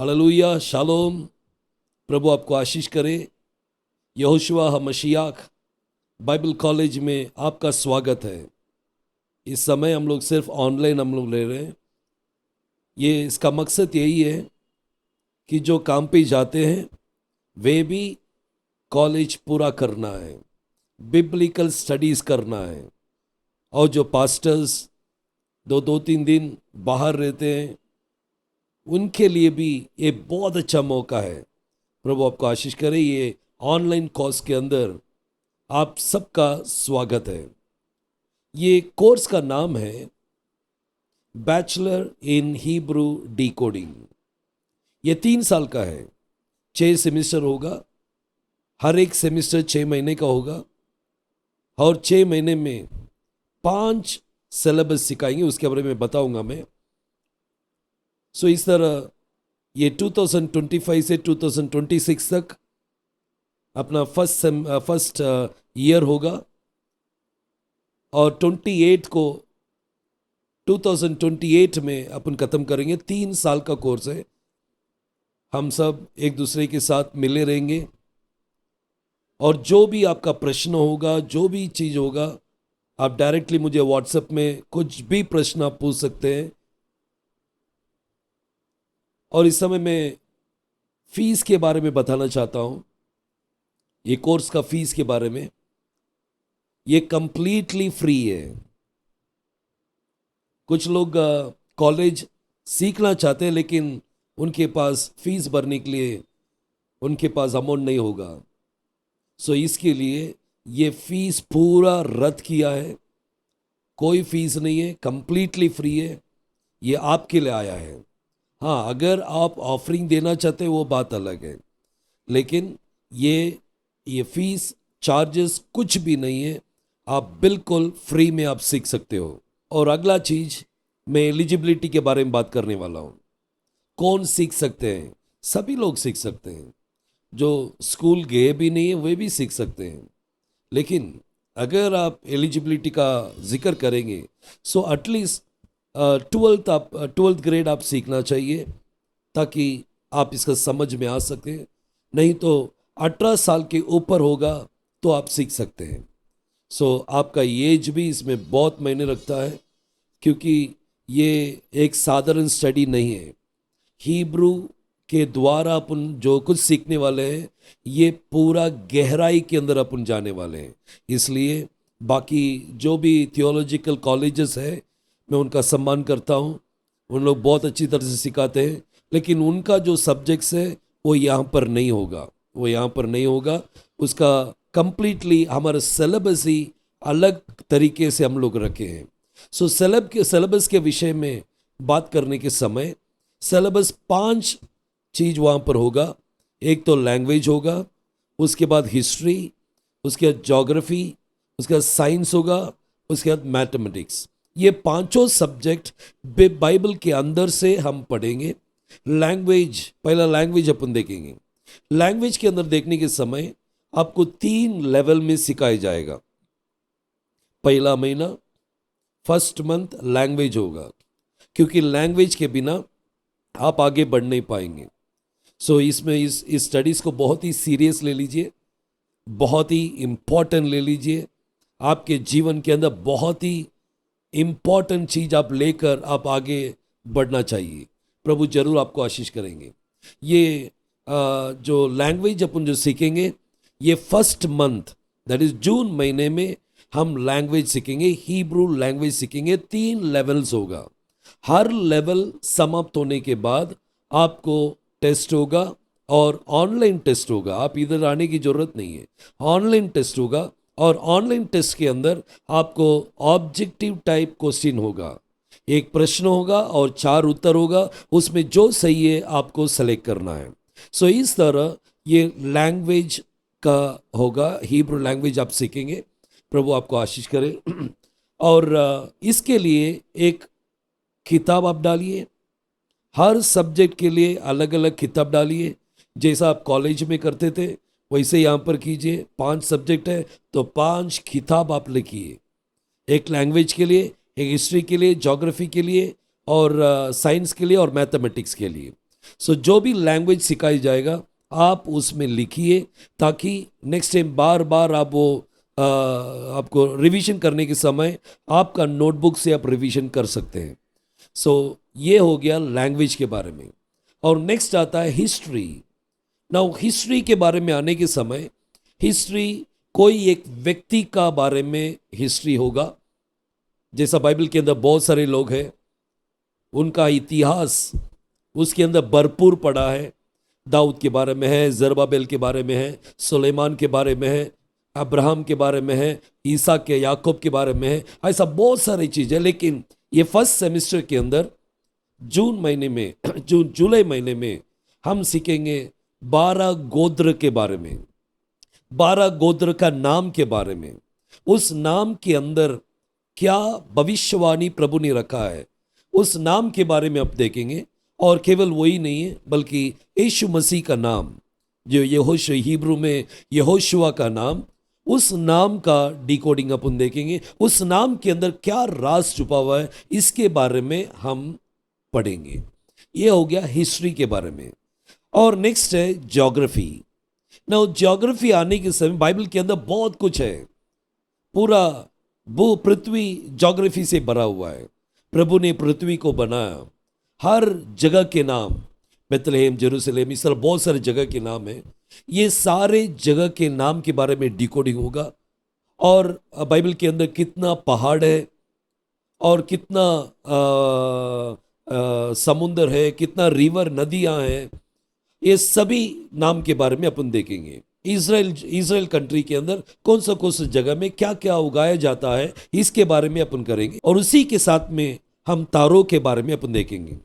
Hallelujah, shalom. प्रभु आपको आशीष करे। Yehoshua मशीयाक Bible college में आपका स्वागत है। इस समय हम लोग सिर्फ ऑनलाइन हम लोग ले रहे हैं। ये इसका मकसद यही है कि जो काम पे जाते हैं वे भी कॉलेज पूरा करना है, बिब्लिकल स्टडीज़ करना है। और जो पास्टर्स दो दो तीन दिन बाहर रहते हैं उनके लिए भी ये बहुत अच्छा मौका है। प्रभु आपको आशीष करे। ये ऑनलाइन कोर्स के अंदर आप सबका स्वागत है। ये कोर्स का नाम है बैचलर इन हिब्रू डिकोडिंग। ये 3 साल का है, 6 सेमेस्टर होगा। हर एक सेमेस्टर 6 महीने का होगा और 6 महीने में 5 सिलेबस सिखाएंगे, उसके बारे में बताऊंगा मैं। इस तरह ये 2025 से 2026 तक अपना फर्स्ट ईयर होगा और 2028 में अपन ख़त्म करेंगे। 3 साल का कोर्स है। हम सब एक दूसरे के साथ मिले रहेंगे और जो भी आपका प्रश्न होगा, जो भी चीज़ होगा, आप डायरेक्टली मुझे व्हाट्सएप में कुछ भी प्रश्न आप पूछ सकते हैं। और इस समय मैं फीस के बारे में बताना चाहता हूँ। ये कोर्स का फीस के बारे में, ये कंप्लीटली फ्री है। कुछ लोग कॉलेज सीखना चाहते हैं लेकिन उनके पास फीस भरने के लिए उनके पास अमाउंट नहीं होगा। इसके लिए ये फीस पूरा रद्द किया है। कोई फीस नहीं है, कंप्लीटली फ्री है। ये आपके लिए आया है। हाँ, अगर आप ऑफरिंग देना चाहते हैं वो बात अलग है, लेकिन ये फीस चार्जेस कुछ भी नहीं है। आप बिल्कुल फ्री में आप सीख सकते हो। और अगला चीज, मैं एलिजिबिलिटी के बारे में बात करने वाला हूँ। कौन सीख सकते हैं? सभी लोग सीख सकते हैं। जो स्कूल गए भी नहीं है वे भी सीख सकते हैं। लेकिन अगर आप एलिजिबिलिटी का जिक्र करेंगे एटलीस्ट 12th ग्रेड आप सीखना चाहिए ताकि आप इसका समझ में आ सके। नहीं तो 18 साल के ऊपर होगा तो आप सीख सकते हैं। आपका एज भी इसमें बहुत मायने रखता है, क्योंकि ये एक साधारण स्टडी नहीं है। हिब्रू के द्वारा अपन जो कुछ सीखने वाले हैं ये पूरा गहराई के अंदर अपन जाने वाले हैं। इसलिए बाकी जो भी थियोलॉजिकल कॉलेजेस है मैं उनका सम्मान करता हूँ। उन लोग बहुत अच्छी तरह से सिखाते हैं, लेकिन उनका जो सब्जेक्ट्स है वो यहाँ पर नहीं होगा। वो यहाँ पर नहीं होगा। उसका कंप्लीटली हमारा सिलेबस ही अलग तरीके से हम लोग रखे हैं। सिलेबस के विषय में बात करने के समय सिलेबस 5 चीज वहाँ पर होगा। एक तो लैंग्वेज होगा, उसके बाद हिस्ट्री, उसके बाद ज्योग्राफी, उसके बाद साइंस होगा, उसके बाद मैथमेटिक्स। ये 5 सब्जेक्ट बाइबल के अंदर से हम पढ़ेंगे। लैंग्वेज, पहला लैंग्वेज अपन देखेंगे। लैंग्वेज के अंदर देखने के समय आपको 3 लेवल में सिखाया जाएगा। पहला महीना, फर्स्ट मंथ लैंग्वेज होगा, क्योंकि लैंग्वेज के बिना आप आगे बढ़ नहीं पाएंगे। इसमें इस स्टडीज़ को बहुत ही सीरियस ले लीजिए, बहुत ही इम्पॉर्टेंट ले लीजिए। आपके जीवन के अंदर बहुत ही इम्पॉर्टेंट चीज़ आप लेकर आप आगे बढ़ना चाहिए। प्रभु जरूर आपको आशीष करेंगे। ये जो लैंग्वेज अपन जो सीखेंगे, ये फर्स्ट मंथ दैट इज जून महीने में हम लैंग्वेज सीखेंगे, हिब्रू लैंग्वेज सीखेंगे। 3 लेवल्स होगा। हर लेवल समाप्त होने के बाद आपको टेस्ट होगा और ऑनलाइन टेस्ट होगा। आप इधर आने की जरूरत नहीं है, ऑनलाइन टेस्ट होगा। और ऑनलाइन टेस्ट के अंदर आपको ऑब्जेक्टिव टाइप क्वेश्चन होगा। एक प्रश्न होगा और 4 उत्तर होगा, उसमें जो सही है आपको सेलेक्ट करना है। इस तरह ये लैंग्वेज का होगा, हिब्रू लैंग्वेज आप सीखेंगे। प्रभु आपको आशीष करे। और इसके लिए एक किताब आप डालिए। हर सब्जेक्ट के लिए अलग अलग किताब डालिए। जैसा आप कॉलेज में करते थे वैसे यहाँ पर कीजिए। 5 सब्जेक्ट है तो 5 किताब आप लिखिए। एक लैंग्वेज के लिए, एक हिस्ट्री के लिए, ज्योग्राफी के लिए और साइंस के लिए और मैथमेटिक्स के लिए। सो जो भी लैंग्वेज सिखाई जाएगा आप उसमें लिखिए, ताकि नेक्स्ट टाइम बार बार आप वो आपको रिवीजन करने के समय आपका नोटबुक से आप रिवीजन कर सकते हैं। सो ये हो गया लैंग्वेज के बारे में। और नेक्स्ट आता है हिस्ट्री। नाउ हिस्ट्री के बारे में आने के समय, हिस्ट्री कोई एक व्यक्ति का बारे में हिस्ट्री होगा। जैसा बाइबल के अंदर बहुत सारे लोग हैं, उनका इतिहास उसके अंदर भरपूर पड़ा है। दाऊद के बारे में है, जरबाबेल के बारे में है, सुलेमान के बारे में है, अब्राहम के बारे में है, ईसा के याकूब के बारे में है, ऐसा बहुत सारी चीज़ें। लेकिन ये फर्स्ट सेमेस्टर के अंदर जुलाई महीने में हम सीखेंगे 12 गोत्र के बारे में, 12 गोत्र का नाम के बारे में। उस नाम के अंदर क्या भविष्यवाणी प्रभु ने रखा है, उस नाम के बारे में आप देखेंगे। और केवल वही नहीं है, बल्कि यीशु मसीह का नाम, जो यहोशू, हिब्रू में यहोशुआ का नाम, उस नाम का डिकोडिंग अपन देखेंगे। उस नाम के अंदर क्या राज छुपा हुआ है, इसके बारे में हम पढ़ेंगे। ये हो गया हिस्ट्री के बारे में। और नेक्स्ट है ज्योग्राफी। ना ज्योग्राफी आने के समय बाइबल के अंदर बहुत कुछ है। पूरा भू पृथ्वी ज्योग्राफी से भरा हुआ है। प्रभु ने पृथ्वी को बनाया, हर जगह के नाम, बेथलेहम, जेरूशलेम, इस तरह बहुत सारे जगह के नाम हैं। ये सारे जगह के नाम के बारे में डिकोडिंग होगा। और बाइबल के अंदर कितना पहाड़ है और कितना समुंदर है, कितना रिवर, नदियां हैं, ये सभी नाम के बारे में अपन देखेंगे। इजराइल कंट्री के अंदर कौन सा जगह में क्या क्या उगाया जाता है, इसके बारे में अपन करेंगे। और उसी के साथ में हम तारों के बारे में अपन देखेंगे,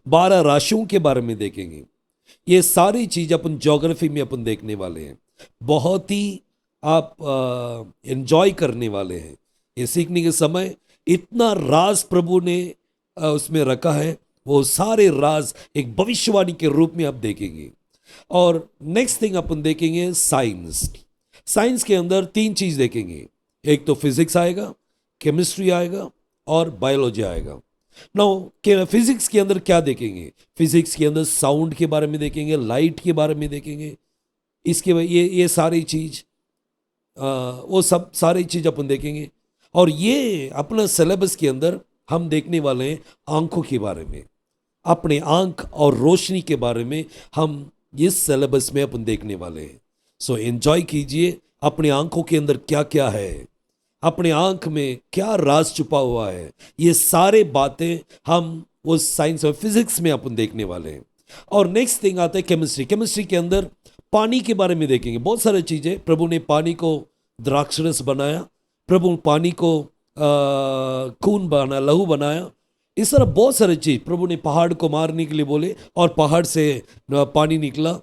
12 राशियों के बारे में देखेंगे। ये सारी चीज अपन ज्योग्राफी में अपन देखने वाले हैं। बहुत ही आप एंजॉय करने वाले हैं। ये सीखने के समय इतना राज प्रभु ने उसमें रखा है, वो सारे राज एक भविष्यवाणी के रूप में आप देखेंगे। और नेक्स्ट थिंग अपन देखेंगे साइंस। साइंस के अंदर 3 चीज देखेंगे, एक तो फिजिक्स आएगा, केमिस्ट्री आएगा और बायोलॉजी आएगा। नाउ फिजिक्स के अंदर क्या देखेंगे? फिजिक्स के अंदर साउंड के बारे में देखेंगे, लाइट के बारे में देखेंगे, इसके ये सारी चीज वो सब सारी चीज अपन देखेंगे। और ये अपना सिलेबस के अंदर हम देखने वाले हैं आंखों के बारे में, अपने आंख और रोशनी के बारे में हम इस सिलेबस में अपन देखने वाले हैं। सो एंजॉय कीजिए। अपने आंखों के अंदर क्या क्या है, अपने आंख में क्या राज छुपा हुआ है, ये सारे बातें हम वो साइंस और फिजिक्स में अपन देखने वाले हैं। और नेक्स्ट थिंग आता है केमिस्ट्री। केमिस्ट्री के अंदर पानी के बारे में देखेंगे, बहुत सारी चीजें। प्रभु ने पानी को द्राक्षरस बनाया, प्रभु पानी को खून बनाया, लहू बनाया, इस तरह बहुत सारी चीज। प्रभु ने पहाड़ को मारने के लिए बोले और पहाड़ से पानी निकला।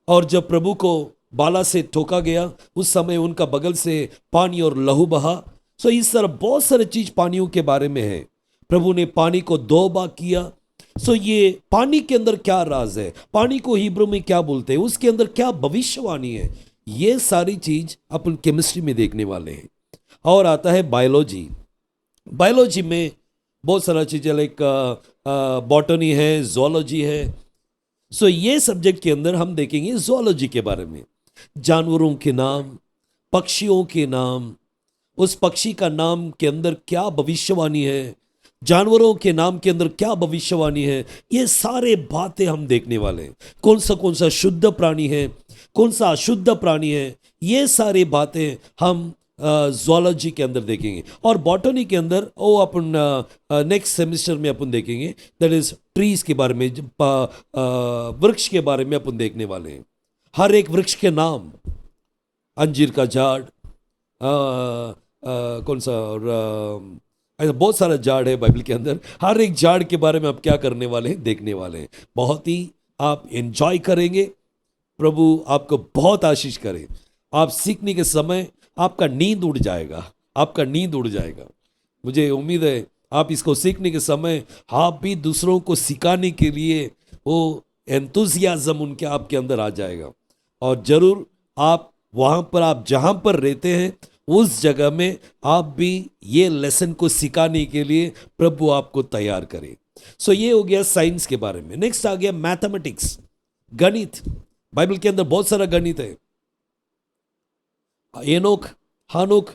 और जब प्रभु को बाला से ठोका गया, उस समय उनका बगल से पानी और लहू बहा। सो इस तरह बहुत सारी चीज पानियों के बारे में है। प्रभु ने पानी को 2 बार किया। सो ये पानी के अंदर क्या राज है, पानी को हिब्रू में क्या बोलते हैं, उसके अंदर क्या भविष्यवाणी है, ये सारी चीज अपन केमिस्ट्री में देखने वाले हैं। और आता है बायोलॉजी। बायोलॉजी में बहुत सारा चीजें लाइक बॉटनी है, जोलॉजी है। सो ये सब्जेक्ट के अंदर हम देखेंगे जोलॉजी के बारे में, जानवरों के नाम, पक्षियों के नाम, उस पक्षी का नाम के अंदर क्या भविष्यवाणी है, जानवरों के नाम के अंदर क्या भविष्यवाणी है, ये सारे बातें हम देखने वाले हैं। कौन सा शुद्ध प्राणी है, कौन सा अशुद्ध प्राणी है, ये सारी बातें हम ज़ूलॉजी के अंदर देखेंगे। और बॉटनी के अंदर वो अपन नेक्स्ट सेमेस्टर में अपन देखेंगे, दैट इज ट्रीज के बारे में, वृक्ष के बारे में अपन देखने वाले हैं। हर एक वृक्ष के नाम, अंजीर का झाड़, कौन सा, और ऐसा बहुत सारा झाड़ है बाइबल के अंदर। हर एक झाड़ के बारे में आप क्या करने वाले हैं, देखने वाले हैं। बहुत ही आप एंजॉय करेंगे। प्रभु आपको बहुत आशीष करे। आप सीखने के समय आपका नींद उड़ जाएगा, आपका नींद उड़ जाएगा। मुझे उम्मीद है आप इसको सीखने के समय आप भी दूसरों को सिखाने के लिए वो एंथुसियाज्म उनके आपके अंदर आ जाएगा। और जरूर आप वहाँ पर, आप जहाँ पर रहते हैं उस जगह में आप भी ये लेसन को सिखाने के लिए प्रभु आपको तैयार करे। सो ये हो गया साइंस के बारे में। नेक्स्ट आ गया मैथमेटिक्स, गणित। बाइबल के अंदर बहुत सारा गणित है। एनोक, हानोक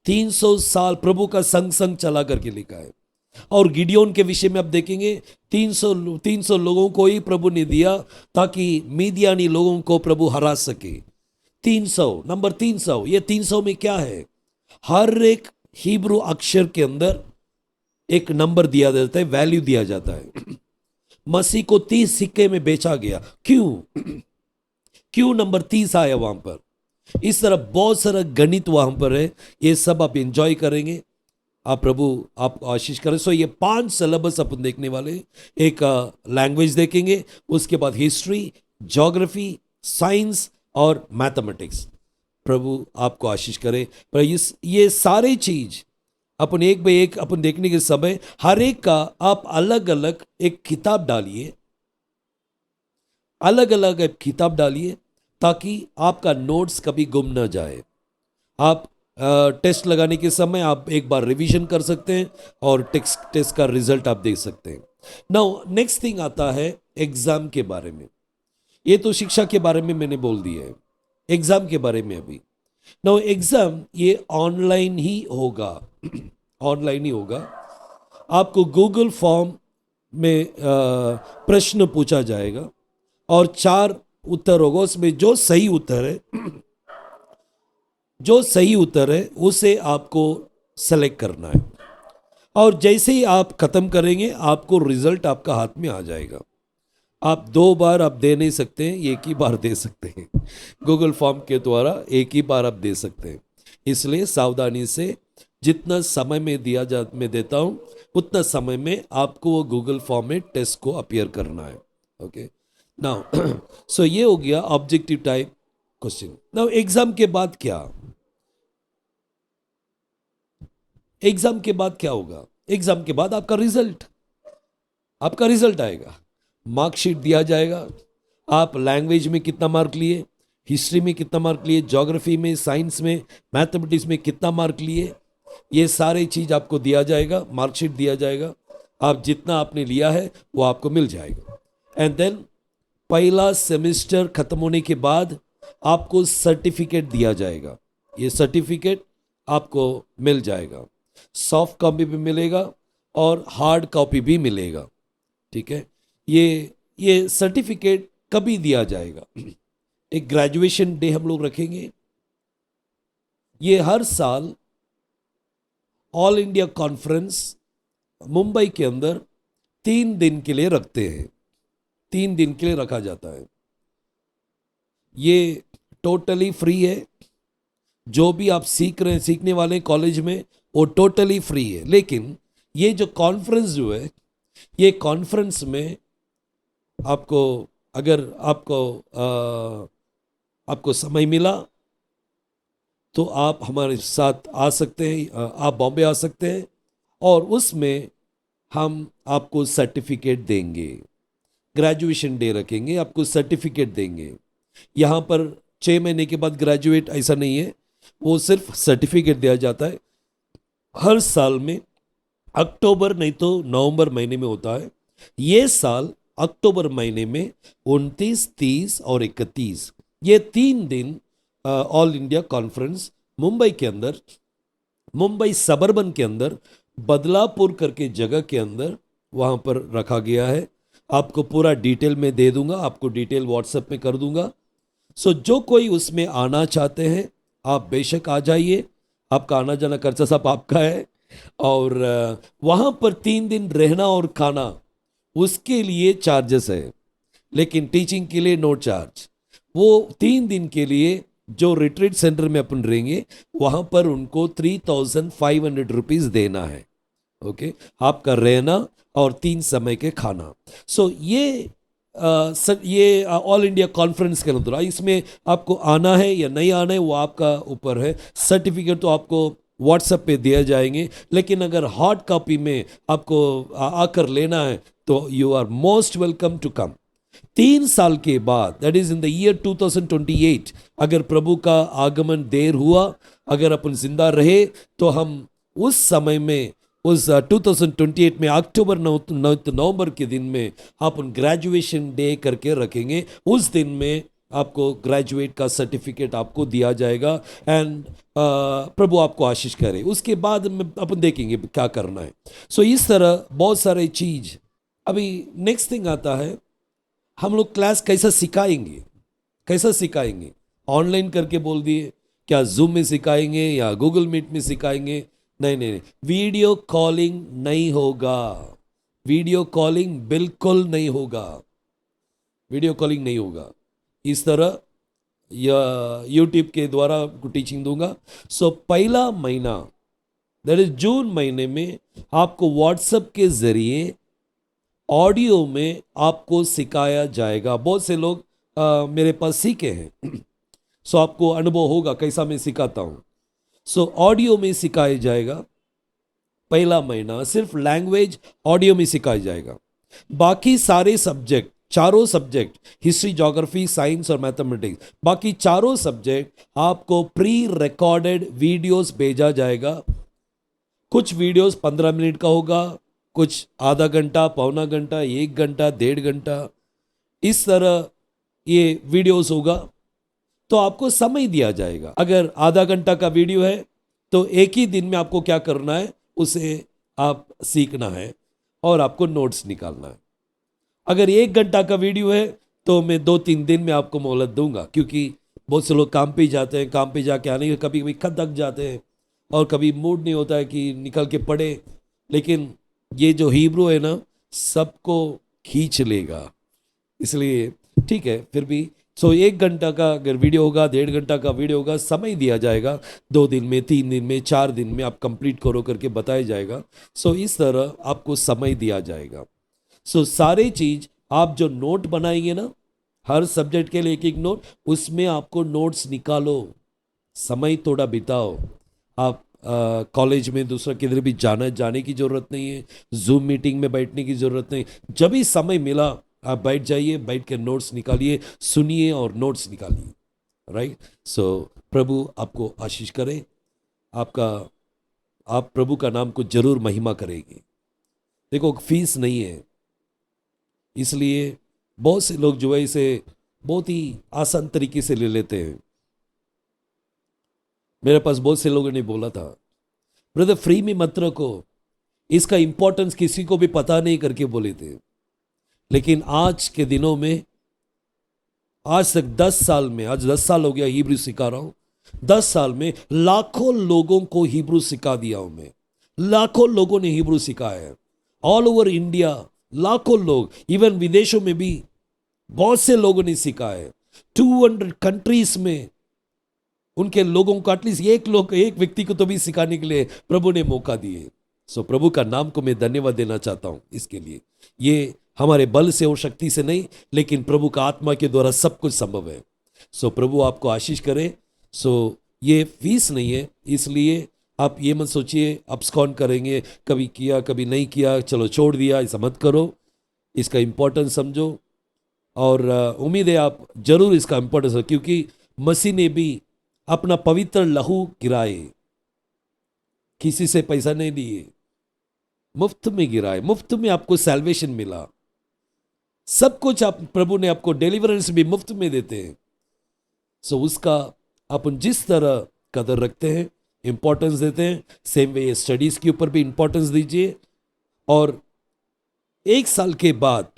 300 साल प्रभु का संग संग चला करके लिखा है। और गिडियोन के विषय में आप देखेंगे 300 लोगों को ही प्रभु ने दिया ताकि मीदियानी लोगों को प्रभु हरा सके। 300, नंबर 300। ये 300 में क्या है? हर एक हिब्रू अक्षर के अंदर एक नंबर दिया जाता है, वैल्यू दिया जाता है। मसीह को 30 सिक्के में बेचा गया। क्यों नंबर 30 आया वहां पर? इस तरह बहुत सारा गणित वहां पर है। ये सब आप एंजॉय करेंगे। आप प्रभु आपको आशीष करें। सो ये 5 सिलेबस अपन देखने वाले। एक लैंग्वेज देखेंगे, उसके बाद हिस्ट्री, ज्योग्राफी, साइंस और मैथमेटिक्स। प्रभु आपको आशीष करे। पर ये सारे चीज अपन एक बाय एक अपन देखने के समय हर एक का आप अलग अलग एक किताब डालिए, अलग अलग एक किताब डालिए ताकि आपका नोट्स कभी गुम ना जाए। आप टेस्ट लगाने के समय आप एक बार रिवीजन कर सकते हैं और टेस्ट का रिजल्ट आप देख सकते हैं। नाउ नेक्स्ट थिंग आता है एग्जाम के बारे में। ये तो शिक्षा के बारे में मैंने बोल दिया है, एग्जाम के बारे में अभी। नाउ एग्जाम ये ऑनलाइन ही होगा, ऑनलाइन ही होगा। आपको गूगल फॉर्म में प्रश्न पूछा जाएगा और 4 उत्तर होगा। उसमें जो सही उत्तर है उसे आपको सेलेक्ट करना है। और जैसे ही आप खत्म करेंगे आपको रिजल्ट आपका हाथ में आ जाएगा। आप 2 बार आप दे नहीं सकते हैं, एक ही बार दे सकते हैं। गूगल फॉर्म के द्वारा एक ही बार आप दे सकते हैं। इसलिए सावधानी से जितना समय मैं देता हूं उतना समय में आपको वो गूगल फॉर्म में टेस्ट को अपीयर करना है। ओके, नाउ सो ये हो गया objective type question. Now exam के बाद क्या? एग्जाम के बाद क्या होगा? एग्जाम के बाद आपका रिजल्ट आएगा, मार्कशीट दिया जाएगा। आप लैंग्वेज में कितना मार्क लिए, हिस्ट्री में कितना मार्क लिए, ज्योग्राफी में, साइंस में, मैथमेटिक्स में कितना मार्क लिए, ये सारे चीज आपको दिया जाएगा, मार्कशीट दिया जाएगा। आप जितना आपने लिया है वो आपको मिल जाएगा। एंड देन पहला सेमेस्टर खत्म होने के बाद आपको सर्टिफिकेट दिया जाएगा। ये सर्टिफिकेट आपको मिल जाएगा, सॉफ्ट कॉपी भी मिलेगा और हार्ड कॉपी भी मिलेगा। ठीक है, ये सर्टिफिकेट कभी दिया जाएगा? एक ग्रेजुएशन डे हम लोग रखेंगे। ये हर साल ऑल इंडिया कॉन्फ्रेंस मुंबई के अंदर 3 दिन के लिए रखते हैं। 3 दिन के लिए रखा जाता है। ये टोटली फ्री है। जो भी आप सीखने वाले कॉलेज में वो टोटली फ्री है। लेकिन ये जो कॉन्फ्रेंस जो है, ये कॉन्फ्रेंस में आपको अगर आपको समय मिला तो आप हमारे साथ आ सकते हैं। आप बॉम्बे आ सकते हैं और उसमें हम आपको सर्टिफिकेट देंगे। ग्रेजुएशन डे रखेंगे, आपको सर्टिफिकेट देंगे। यहाँ पर 6 महीने के बाद ग्रेजुएट ऐसा नहीं है, वो सिर्फ सर्टिफिकेट दिया जाता है। हर साल में अक्टूबर नहीं तो नवंबर महीने में होता है। ये साल अक्टूबर महीने में 29, 30 और 31 ये 3 दिन ऑल इंडिया कॉन्फ्रेंस मुंबई के अंदर, मुंबई सबर्बन के अंदर बदलापुर करके जगह के अंदर वहाँ पर रखा गया है। आपको पूरा डिटेल में दे दूंगा, आपको डिटेल व्हाट्सएप में कर दूंगा। सो जो कोई उसमें आना चाहते हैं आप बेशक आ जाइए। आपका आना जाना खर्चा सब आपका है। और वहाँ पर 3 दिन रहना और खाना उसके लिए चार्जेस है, लेकिन टीचिंग के लिए नो चार्ज। वो 3 दिन के लिए जो रिट्रीट सेंटर में अपन रहेंगे वहाँ पर उनको 3,500 रुपीज़ देना है। ओके, आपका रहना और 3 समय के खाना। सो ये ऑल इंडिया कॉन्फ्रेंस के अंदर इसमें आपको आना है या नहीं आना है वो आपका ऊपर है। सर्टिफिकेट तो आपको व्हाट्सएप पे दिए जाएंगे, लेकिन अगर हार्ड कॉपी में आपको आकर लेना है तो you are most welcome to come. 3 साल के बाद, that is in the year 2028, अगर प्रभु का आगमन देर हुआ, अगर अपन जिंदा रहे तो हम उस समय में उस 2028 में अक्टूबर 9 नवंबर के दिन में आप उन ग्रेजुएशन डे करके रखेंगे। उस दिन में आपको ग्रेजुएट का सर्टिफिकेट आपको दिया जाएगा। एंड प्रभु आपको आशीष करे। उसके बाद में अपन देखेंगे क्या करना है। सो इस तरह बहुत सारे चीज। अभी नेक्स्ट थिंग आता है, हम लोग क्लास कैसा सिखाएंगे, कैसा सिखाएंगे। ऑनलाइन करके बोल दिए, क्या जूम में सिखाएंगे या गूगल मीट में सिखाएंगे? नहीं नहीं नहीं, वीडियो कॉलिंग नहीं होगा। वीडियो कॉलिंग बिल्कुल नहीं होगा। वीडियो कॉलिंग नहीं होगा। इस तरह या यूट्यूब के द्वारा टीचिंग दूंगा। सो पहला महीना दैट इज जून महीने में आपको व्हाट्सएप के जरिए ऑडियो में आपको सिखाया जाएगा। बहुत से लोग मेरे पास सीखे हैं। सो आपको अनुभव होगा कैसा मैं सिखाता हूँ। सो ऑडियो में सिखाया जाएगा। पहला महीना सिर्फ लैंग्वेज ऑडियो में सिखाया जाएगा। बाकी सारे सब्जेक्ट, चारों सब्जेक्ट, हिस्ट्री, ज्योग्राफी, साइंस और मैथमेटिक्स, बाकी चारों सब्जेक्ट आपको प्री रिकॉर्डेड वीडियोस भेजा जाएगा। कुछ वीडियोस 15 मिनट का होगा, कुछ आधा घंटा, पौना घंटा, 1 घंटा, 1.5 घंटा, इस तरह ये वीडियोस होगा। तो आपको समय दिया जाएगा। अगर आधा घंटा का वीडियो है तो एक ही दिन में आपको क्या करना है, उसे आप सीखना है और आपको नोट्स निकालना है। अगर 1 घंटा का वीडियो है तो मैं 2-3 दिन में आपको मोहलत दूंगा, क्योंकि बहुत से लोग काम पे जाते हैं, काम पे जाके आने के कभी कभी थक जाते हैं और कभी मूड नहीं होता है कि निकल के पढ़े। लेकिन ये जो हिब्रू है ना, सबको खींच लेगा। इसलिए ठीक है, फिर भी 1 घंटा का अगर वीडियो होगा, 1.5 घंटा का वीडियो होगा, समय दिया जाएगा। 2 दिन में, 3 दिन में, 4 दिन में आप कंप्लीट करो करके बताया जाएगा। इस तरह आपको समय दिया जाएगा। सारे चीज आप जो नोट बनाएंगे ना, हर सब्जेक्ट के लिए एक एक नोट, उसमें आपको नोट्स निकालो, समय थोड़ा बिताओ। आप कॉलेज में दूसरा किधर भी जाने की जरूरत नहीं है, जूम मीटिंग में बैठने की जरूरत नहीं। जब भी समय मिला आप बैठ जाइए, बैठ के नोट्स निकालिए, सुनिए और नोट्स निकालिए। राइट। प्रभु आपको आशीष करे। आप प्रभु का नाम को जरूर महिमा करेंगे। देखो, फीस नहीं है, इसलिए बहुत से लोग जो है इसे बहुत ही आसान तरीके से ले लेते हैं। मेरे पास बहुत से लोगों ने बोला था, ब्रदर फ्री में मत रखो, इसका इंपॉर्टेंस किसी को भी पता नहीं करके बोले थे। लेकिन आज के दिनों में, आज तक 10 साल में, आज 10 साल हो गया हिब्रू सिखा रहा हूं। 10 साल में लाखों लोगों को हिब्रू सिखा दिया हूं मैं। लाखों लोगों ने हिब्रू सिखाया है, ऑल ओवर इंडिया। लाखों लोग, इवन विदेशों में भी बहुत से लोगों ने सिखाया है। 200 कंट्रीज में उनके लोगों को, एटलीस्ट एक व्यक्ति को तो भी सिखाने के लिए प्रभु ने मौका दिए। प्रभु का नाम को मैं धन्यवाद देना चाहता हूं इसके लिए। ये हमारे बल से और शक्ति से नहीं, लेकिन प्रभु का आत्मा के द्वारा सब कुछ संभव है। प्रभु आपको आशीष करे। ये फीस नहीं है, इसलिए आप ये मत सोचिए अब्सकॉन करेंगे, कभी किया कभी नहीं किया, चलो छोड़ दिया, ऐसा मत करो। इसका इंपॉर्टेंस समझो और उम्मीद है आप जरूर इसका इंपॉर्टेंस हो, क्योंकि मसीह ने भी अपना पवित्र लहू गिराए, किसी से पैसा नहीं लिए, मुफ्त में गिराए, मुफ्त में आपको सैल्वेशन मिला। सब कुछ आप प्रभु ने आपको डिलीवरेंस भी मुफ्त में देते हैं। उसका अपन जिस तरह कदर रखते हैं, इंपॉर्टेंस देते हैं, सेम वे स्टडीज के ऊपर भी इंपॉर्टेंस दीजिए। और 1 साल के बाद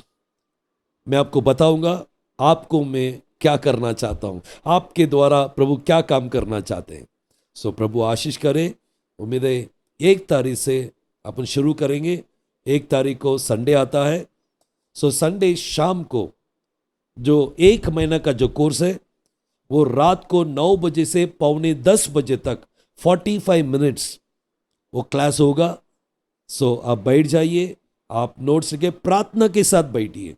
मैं आपको बताऊंगा आपको मैं क्या करना चाहता हूं, आपके द्वारा प्रभु क्या काम करना चाहते हैं। प्रभु आशीष करे। उम्मीद है 1 तारीख से अपन शुरू करेंगे। 1 तारीख को संडे आता है। संडे शाम को जो 1 महीना का जो कोर्स है, वो रात को 9 बजे से पौने 10 बजे तक 45 मिनट्स वो क्लास होगा। आप बैठ जाइए, आप नोट्स लेके प्रार्थना के साथ बैठिए।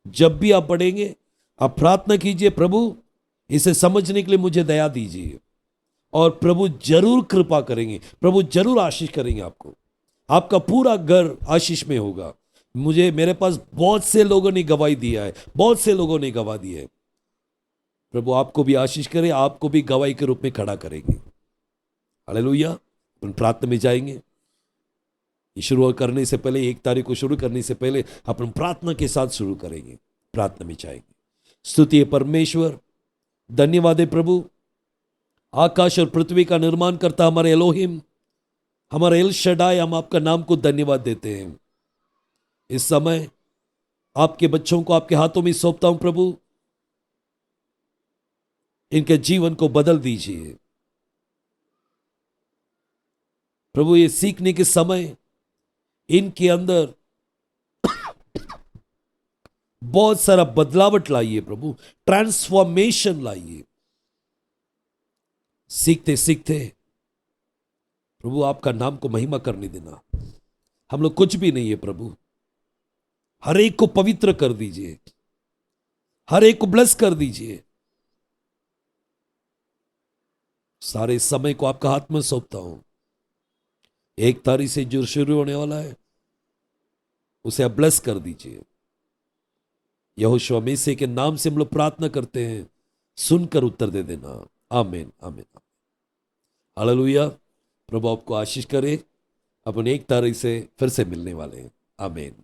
जब भी आप पढ़ेंगे आप प्रार्थना कीजिए, प्रभु इसे समझने के लिए मुझे दया दीजिए, और प्रभु जरूर कृपा करेंगे, प्रभु जरूर आशीष करेंगे आपको। आपका पूरा घर आशीष में होगा। मेरे पास बहुत से लोगों ने गवाही दिया है, बहुत से लोगों ने गवाह दी है। प्रभु आपको भी आशीष करे, आपको भी गवाही के रूप में खड़ा करेंगे। हालेलुया। प्रार्थना में जाएंगे। ये शुरू करने से पहले, 1 तारीख को शुरू करने से पहले अपन प्रार्थना के साथ शुरू करेंगे, प्रार्थना में जाएंगे। स्तुति है परमेश्वर, धन्यवाद है प्रभु, आकाश और पृथ्वी का निर्माण करता हमारे एलोहिम, हमारे एल शडाय, हम आपका नाम को धन्यवाद देते हैं। इस समय आपके बच्चों को आपके हाथों में सौंपता हूं प्रभु, इनके जीवन को बदल दीजिए प्रभु। ये सीखने के समय इनके अंदर बहुत सारा बदलावट लाइए प्रभु, ट्रांसफॉर्मेशन लाइए। सीखते सीखते प्रभु आपका नाम को महिमा करने देना। हम लोग कुछ भी नहीं है प्रभु, हर एक को पवित्र कर दीजिए, हर एक को ब्लेस कर दीजिए। सारे समय को आपका हाथ में सौंपता हूं। 1 तारीख से जो शुरू होने वाला है उसे आप ब्लेस कर दीजिए। यहोशुआ मसीह के नाम से हम लोग प्रार्थना करते हैं, सुनकर उत्तर दे देना। आमीन आमीन। हालेलुया। प्रभु आपको आशीष करे। अपन 1 तारीख से फिर से मिलने वाले हैं। आमीन।